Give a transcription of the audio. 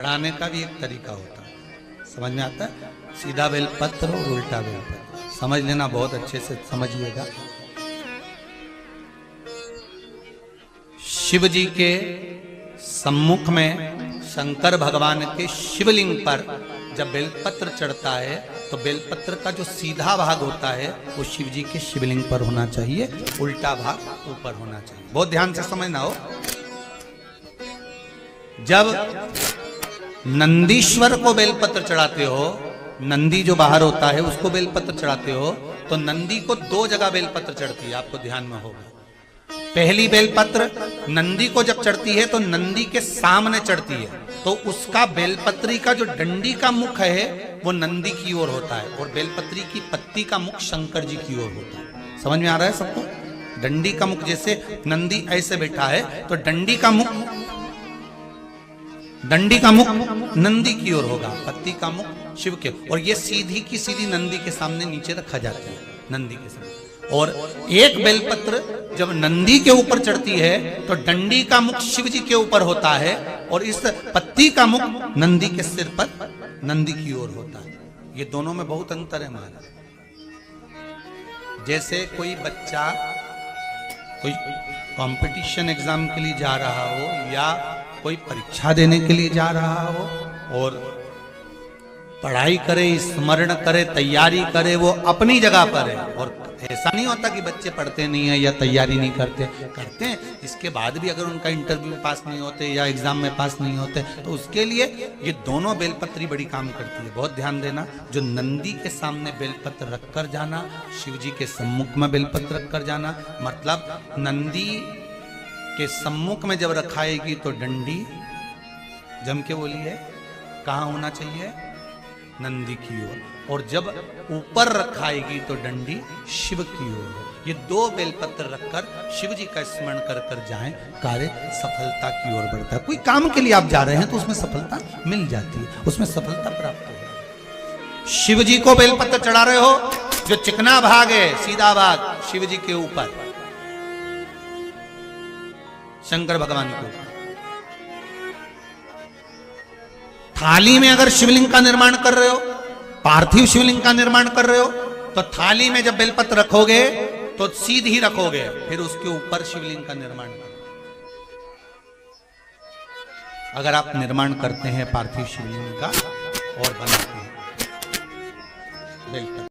चढ़ाने का भी एक तरीका होता है, समझ में आता है? सीधा बेलपत्र और उल्टा बेलपत्र समझ लेना, बहुत अच्छे से समझिएगा। शिव जी के सम्मुख में शंकर भगवान के शिवलिंग पर जब बेलपत्र चढ़ता है तो बेलपत्र का जो सीधा भाग होता है वो शिव जी के शिवलिंग पर होना चाहिए, उल्टा भाग ऊपर होना चाहिए। बहुत ध्यान से समझना हो। जब नंदीश्वर को बेलपत्र चढ़ाते हो, नंदी जो बाहर होता है उसको बेलपत्र चढ़ाते हो, तो नंदी को दो जगह बेलपत्र चढ़ती है, आपको ध्यान में होगा। पहली बेलपत्र नंदी को जब चढ़ती है तो नंदी के सामने चढ़ती है, तो उसका बेलपत्री का जो डंडी का मुख है वो नंदी की ओर होता है और बेलपत्री की पत्ती का मुख शंकर जी की ओर होता है। समझ में आ रहा है सबको? डंडी का मुख, जैसे नंदी ऐसे बैठा है तो डंडी का मुख नंदी की ओर होगा, पत्ती का मुख शिव के, और ये सीधी की सीधी नंदी के सामने नीचे रखा जाता है, नंदी के सामने। और एक बेलपत्र जब नंदी के ऊपर चढ़ती है तो डंडी का मुख शिव जी के ऊपर होता है और इस पत्ती का मुख नंदी के सिर पर नंदी की ओर होता है। ये दोनों में बहुत अंतर है महाराज। जैसे कोई बच्चा कोई कंपटीशन एग्जाम के लिए जा रहा हो या कोई परीक्षा देने के लिए जा रहा हो और पढ़ाई करे, स्मरण करे, तैयारी करे, वो अपनी जगह पर है। और ऐसा नहीं होता कि बच्चे पढ़ते नहीं है या तैयारी नहीं करते हैं। इसके बाद भी अगर उनका इंटरव्यू में पास नहीं होते या एग्जाम में पास नहीं होते तो उसके लिए ये दोनों बेलपत्री बड़ी काम करती है। बहुत ध्यान देना। जो नंदी के सामने बेलपत्र रखकर जाना, शिव जी के सम्मुख में बेलपत्र रखकर जाना, मतलब नंदी के सम्मुख में जब रखाएगी तो डंडी, जम के बोलिए, कहाँ होना चाहिए? नंदी की ओर। और जब ऊपर रखाएगी तो डंडी शिव की ओर। ये दो बेलपत्र रखकर शिव जी का स्मरण कर कर जाएं, कार्य सफलता की ओर बढ़ता है। कोई काम के लिए आप जा रहे हैं तो उसमें सफलता मिल जाती है, उसमें सफलता प्राप्त हो। शिव जी को बेलपत्र चढ़ा रहे हो, जो चिकना भाग है, सीधा भाग शिव जी के ऊपर, शंकर भगवान को। थाली में अगर शिवलिंग का निर्माण कर रहे हो, पार्थिव शिवलिंग का निर्माण कर रहे हो, तो थाली में जब बेलपत्र रखोगे तो सीधी रखोगे, फिर उसके ऊपर शिवलिंग का निर्माण करोगे। अगर आप निर्माण करते हैं पार्थिव शिवलिंग का और बनाते हैं बेलपत्र